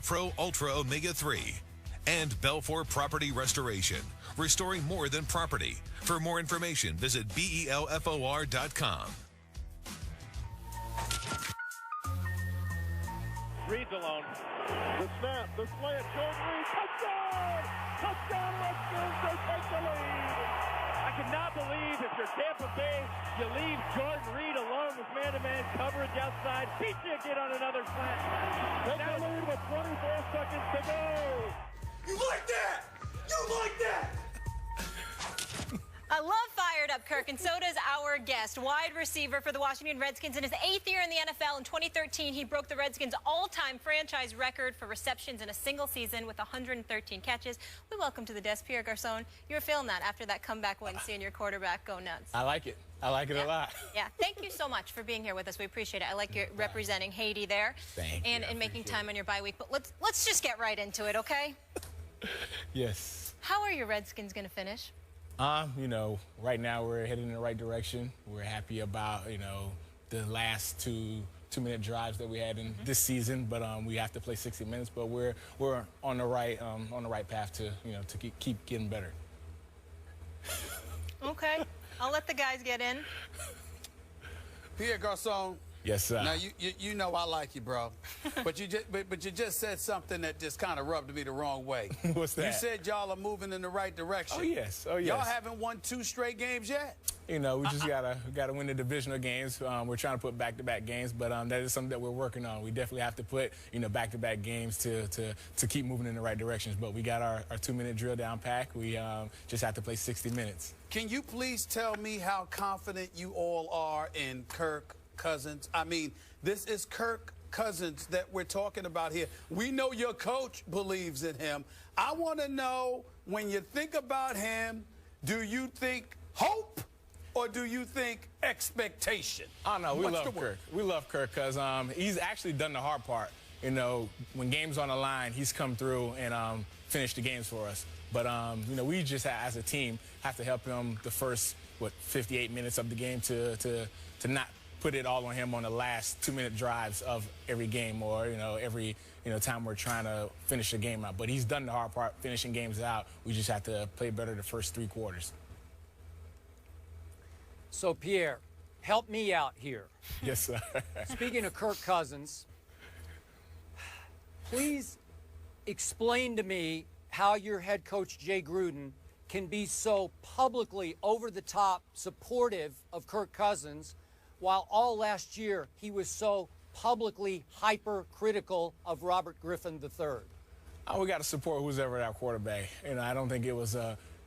Pro Ultra Omega-3. And Belfour Property Restoration, restoring more than property. For more information, visit BELFOR.com. Reed's alone. The snap, the slant, Jordan Reed, touchdown! Touchdown, Redskins, they take the lead! I cannot believe if you're Tampa Bay, you leave Jordan Reed alone with man-to-man coverage outside. Peachy again on another slant. Take the lead with 24 seconds to go. You like that? You like that? I love Fired Up, Kirk, and so does our guest, wide receiver for the Washington Redskins. In his 8th year in the NFL, in 2013, he broke the Redskins' all-time franchise record for receptions in a single season with 113 catches. We welcome to the desk Pierre Garcon. You were feeling that after that comeback win, seeing your quarterback go nuts. I like it. I like it a lot. Yeah, thank you so much for being here with us. We appreciate it. I like you representing Haiti there. Thank you. And making time on your bye week. But let's just get right into it, okay? Yes. How are your Redskins going to finish? You know, right now we're heading in the right direction. We're happy about, you know, the last two-minute drives that we had in this season, but we have to play 60 minutes. But we're on the right path to, you know, to keep getting better. Okay, I'll let the guys get in. Pierre Garcon. Yes, sir. Now you know I like you, bro, but you just said something that just kind of rubbed me the wrong way. What's that? You said y'all are moving in the right direction. Oh yes, oh yes. Y'all haven't won 2 straight games yet. You know, we just gotta win the divisional games. We're trying to put back-to-back games, but that is something that we're working on. We definitely have to put, you know, back-to-back games to keep moving in the right directions. But we got our 2-minute drill down pack. We just have to play 60 minutes. Can you please tell me how confident you all are in Kirk Cousins? I mean, this is Kirk Cousins that we're talking about here. We know your coach believes in him. I want to know, when you think about him, do you think hope or do you think expectation? Oh, no, we love Kirk. We love Kirk because he's actually done the hard part. You know, when games on the line, he's come through and finished the games for us. But, you know, we just, as a team, have to help him the first, 58 minutes of the game to not put it all on him on the last 2-minute drives of every game, or, you know, every, you know, time we're trying to finish a game out. But he's done the hard part, finishing games out. We just have to play better the first 3 quarters. So, Pierre, help me out here. Yes, sir. Speaking of Kirk Cousins, please explain to me how your head coach, Jay Gruden, can be so publicly over-the-top supportive of Kirk Cousins, while all last year he was so publicly hypercritical of Robert Griffin III. Oh, we got to support who's ever our quarterback. You know, I don't think it was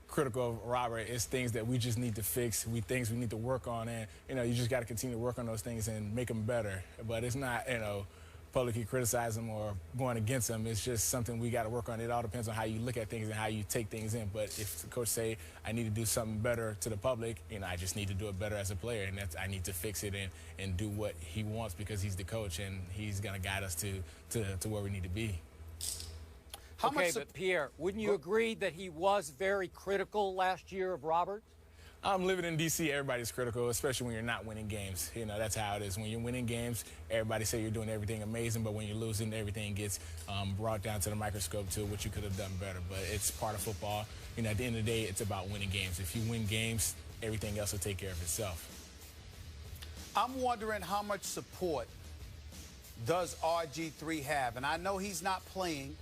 critical of Robert. It's things that we just need to fix. Things we need to work on, and you know, you just got to continue to work on those things and make them better. But it's not, you know, publicly criticize them or going against them. It's just something we got to work on. It all depends on how you look at things and how you take things in. But if the coach say I need to do something better to the public, you know, I just need to do it better as a player, and I need to fix it and do what he wants, because he's the coach and he's going to guide us to where we need to be. Okay, but Pierre, wouldn't you agree that he was very critical last year of Robert? Living in D.C., everybody's critical, especially when you're not winning games. You know, that's how it is. When you're winning games, everybody say you're doing everything amazing, but when you're losing, everything gets brought down to the microscope to what you could have done better. But it's part of football. You know, at the end of the day, it's about winning games. If you win games, everything else will take care of itself. I'm wondering how much support does RG3 have? And I know he's not playing.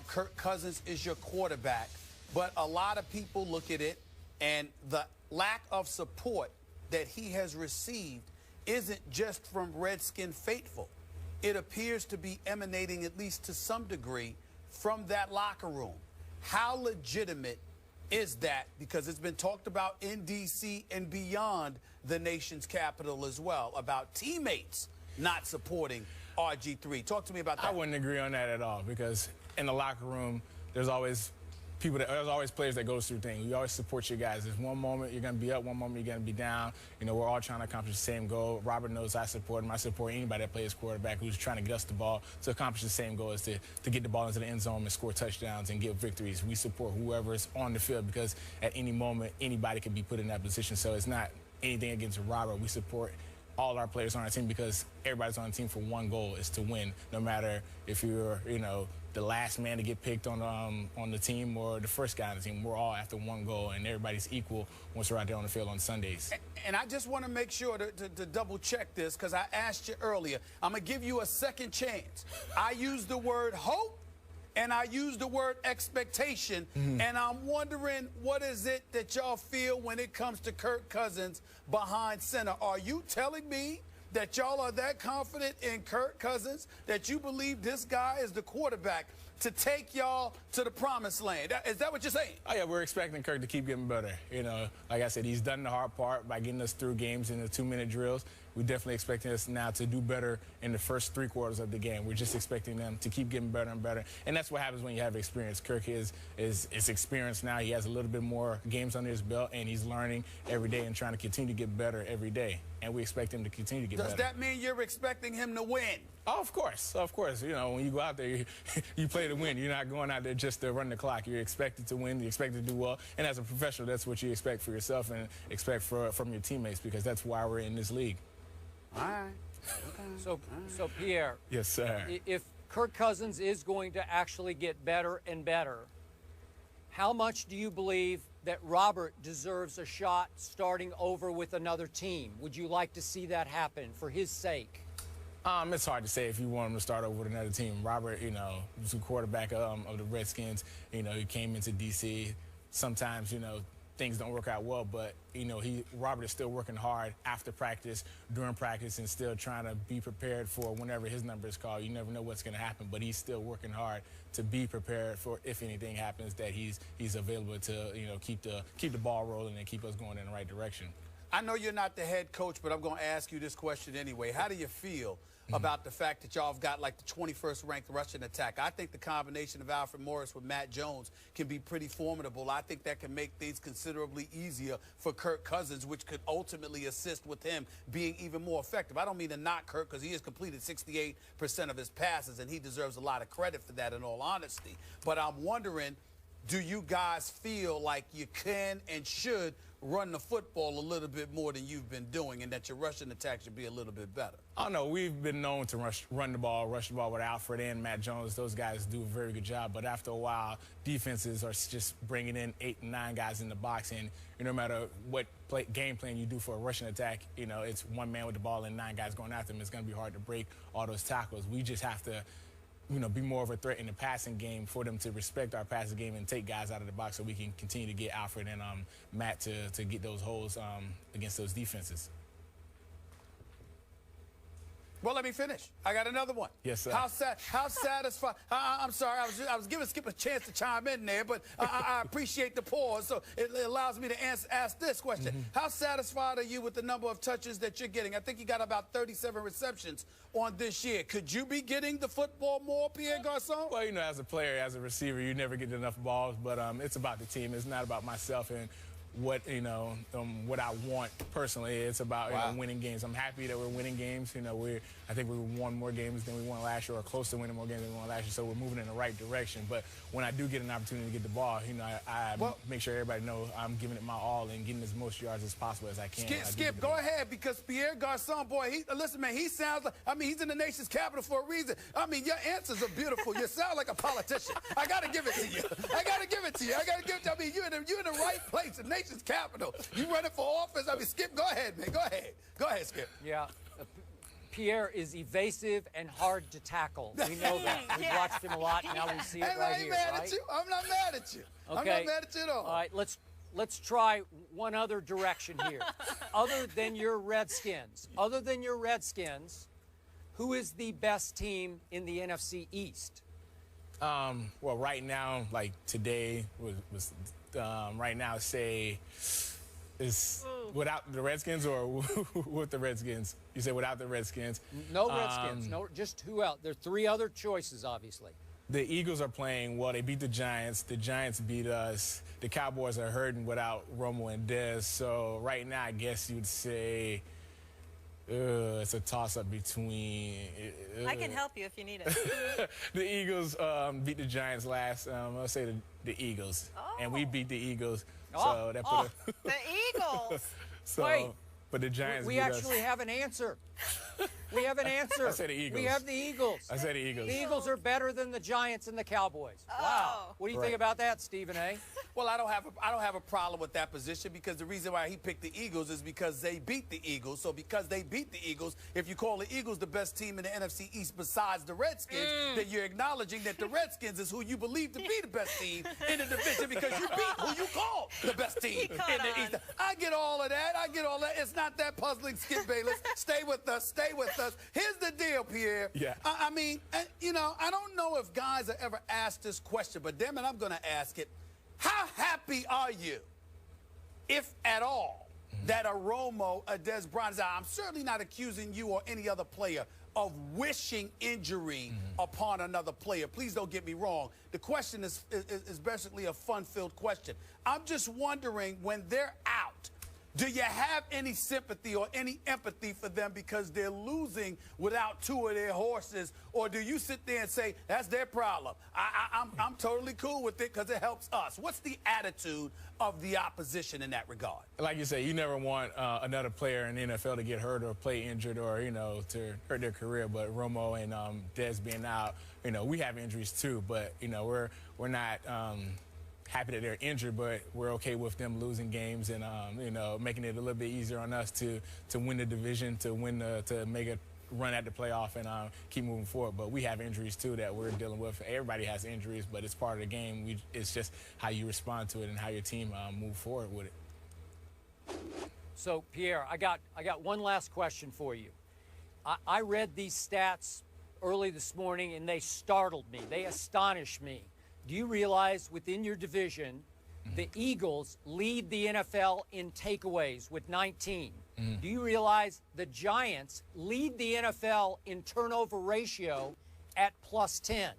Kirk Cousins is your quarterback. But a lot of people look at it, and the lack of support that he has received isn't just from Redskin faithful. It appears to be emanating, at least to some degree, from that locker room. How legitimate is that? Because it's been talked about in D.C. and beyond the nation's capital as well, about teammates not supporting RG3. Talk to me about that. I wouldn't agree on that at all, because in the locker room, there's always players that goes through things. You always support your guys. There's one moment you're going to be up, one moment you're going to be down. You know, we're all trying to accomplish the same goal. Robert knows I support him. I support anybody that plays quarterback who's trying to get us the ball to accomplish the same goal, is to get the ball into the end zone and score touchdowns and get victories. We support whoever's on the field, because at any moment, anybody can be put in that position. So it's not anything against Robert. We support all our players on our team, because everybody's on the team for one goal, is to win. No matter if you're, the last man to get picked on the team or the first guy on the team, we're all after one goal, and everybody's equal once we're out there on the field on Sundays. And I just want to make sure to double check this, because I asked you earlier. I'm going to give you a second chance. I used the word hope, and I used the word expectation, and I'm wondering, what is it that y'all feel when it comes to Kirk Cousins behind center? Are you telling me that y'all are that confident in Kirk Cousins that you believe this guy is the quarterback to take y'all to the promised land? Is that what you're saying? Oh, yeah, we're expecting Kirk to keep getting better. Like I said, he's done the hard part by getting us through games in the 2-minute drills. We're definitely expecting us now to do better in the first 3 quarters of the game. We're just expecting them to keep getting better and better. And that's what happens when you have experience. Kirk is experienced now. He has a little bit more games under his belt, and he's learning every day and trying to continue to get better every day. And we expect him to continue to get better. Does that mean you're expecting him to win? Oh, of course. Of course. When you go out there, you play to win. You're not going out there just to run the clock. You're expected to win. You're expected to do well. And as a professional, that's what you expect for yourself and expect from your teammates, because that's why we're in this league. All right. Okay. So Pierre. Yes, sir. If Kirk Cousins is going to actually get better and better, how much do you believe that Robert deserves a shot starting over with another team? Would you like to see that happen for his sake? It's hard to say if you want him to start over with another team. Robert, was the quarterback of the Redskins. He came into D.C. Sometimes, things don't work out well, but Robert is still working hard after practice, during practice, and still trying to be prepared for whenever his number is called. You never know what's going to happen, but he's still working hard to be prepared for if anything happens, that he's available to keep the ball rolling and keep us going in the right direction. I know you're not the head coach, but I'm going to ask you this question anyway. How do you feel about the fact that y'all have got like the 21st ranked rushing attack? I think the combination of Alfred Morris with Matt Jones can be pretty formidable. I think that can make things considerably easier for Kirk Cousins, which could ultimately assist with him being even more effective. I don't mean to knock Kirk, because he has completed 68% of his passes, and he deserves a lot of credit for that, in all honesty. But I'm wondering, do you guys feel like you can and should run the football a little bit more than you've been doing, and that your rushing attack should be a little bit better? Oh, no, we've been known to rush the ball with Alfred and Matt Jones. Those guys do a very good job, but after a while, defenses are just bringing in 8 and 9 guys in the box, and no matter what game plan you do for a rushing attack, it's one man with the ball and 9 guys going after him. It's going to be hard to break all those tackles. We just have to be more of a threat in the passing game for them to respect our passing game and take guys out of the box, so we can continue to get Alfred and Matt to get those holes against those defenses. Well, let me finish. I got another one. Yes, sir. How satisfied? I'm sorry, I was giving Skip a chance to chime in there, but I appreciate the pause, so it allows me to ask this question. How satisfied are you with the number of touches that you're getting? I think you got about 37 receptions on this year. Could you be getting the football more, Pierre Garcon? Well, as a player, as a receiver, you never get enough balls, but it's about the team. It's not about myself and what I want personally. It's about winning games. I'm happy that we're winning games. I think we won more games than we won last year, or close to winning more games than we won last year. So we're moving in the right direction. But when I do get an opportunity to get the ball, I make sure everybody knows I'm giving it my all and getting as most yards as possible as I can. Skip, go ahead, because Pierre Garcon, boy, listen, man, he sounds like, he's in the nation's capital for a reason. Your answers are beautiful. You sound like a politician. I got to give it to you. You're in the right place, the nation's capital. You running for office? Skip, go ahead, man. Go ahead, Skip. Yeah. Pierre is evasive and hard to tackle. We know that. We've watched him a lot. Now we see it right here. I'm not mad at you. Okay. I'm not mad at you at all. All right, let's try one other direction here. Other than your Redskins, who is the best team in the NFC East? Well, right now, like today was right now, say, is without the Redskins or with the Redskins? You say without the Redskins. No Redskins. No, just who else? There are 3 other choices, obviously. The Eagles are playing well. They beat the Giants. The Giants beat us. The Cowboys are hurting without Romo and Dez. So right now, I guess you'd say it's a toss-up between... I can help you if you need it. The Eagles beat the Giants last. I'll say the Eagles. And we beat the Eagles. So that put the Eagles! so, Wait. But the Giants We beat actually us. have an answer. We have an answer. I said the Eagles. We have the Eagles. I said the Eagles. The Eagles are better than the Giants and the Cowboys. Oh. Wow. What do you think about that, Stephen A? Well, I don't have a problem with that position because the reason why he picked the Eagles is because they beat the Eagles. So because they beat the Eagles, if you call the Eagles the best team in the NFC East besides the Redskins, then you're acknowledging that the Redskins is who you believe to be the best team in the division because you beat who you call the best team in the East. I get all of that. I get all that. It's not that puzzling, Skip Bayless. Stay with us. Stay with us. Here's the deal, Pierre. Yeah. I mean, you know, I don't know if guys have ever asked this question, but damn it, I'm going to ask it. How happy are you, if at all, that a Romo, a Des Bryant is out? I'm certainly not accusing you or any other player of wishing injury upon another player. Please don't get me wrong. The question is basically a fun-filled question. I'm just wondering, when they're out, do you have any sympathy or any empathy for them because they're losing without two of their horses? Or do you sit there and say, that's their problem? I'm totally cool with it because it helps us. What's the attitude of the opposition in that regard? Like you say, you never want another player in the NFL to get hurt or play injured or, you know, to hurt their career. But Romo and Dez being out, you know, we have injuries too. But, you know, we're not happy that they're injured, but we're okay with them losing games and, you know, making it a little bit easier on us to win the division, to make a run at the playoff and keep moving forward. But we have injuries too that we're dealing with. Everybody has injuries, but it's part of the game. It's just how you respond to it and how your team move forward with it. So, Pierre, I got one last question for you. I read these stats early this morning, and they startled me. They astonished me. Do you realize within your division, the Eagles lead the NFL in takeaways with 19? Do you realize the Giants lead the NFL in turnover ratio at +10?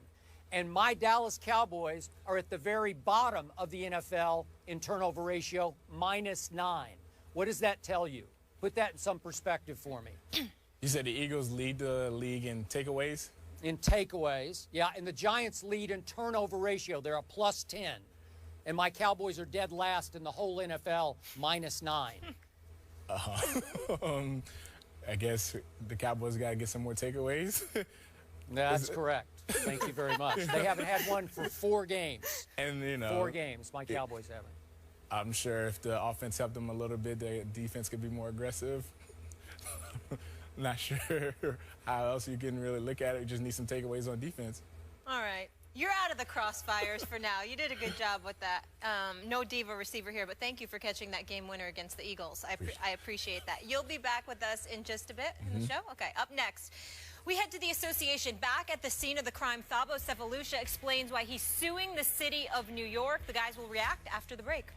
And my Dallas Cowboys are at the very bottom of the NFL in turnover ratio, -9. What does that tell you? Put that in some perspective for me. You said the Eagles lead the league in takeaways? In takeaways, yeah, and the Giants lead in turnover ratio. They're a +10. And my Cowboys are dead last in the whole NFL, -9. I guess the Cowboys got to get some more takeaways. That's correct. Thank you very much. They haven't had one for 4 games. And, you know, 4 games, my Cowboys haven't. I'm sure if the offense helped them a little bit, the defense could be more aggressive. Not sure how else you can really look at it. You just need some takeaways on defense. All right. You're out of the crossfires for now. You did a good job with that. No diva receiver here, but thank you for catching that game winner against the Eagles. I appreciate that. You'll be back with us in just a bit in the show? Okay, up next, we head to the association. Back at the scene of the crime, Thabo Sefalusha explains why he's suing the city of New York. The guys will react after the break.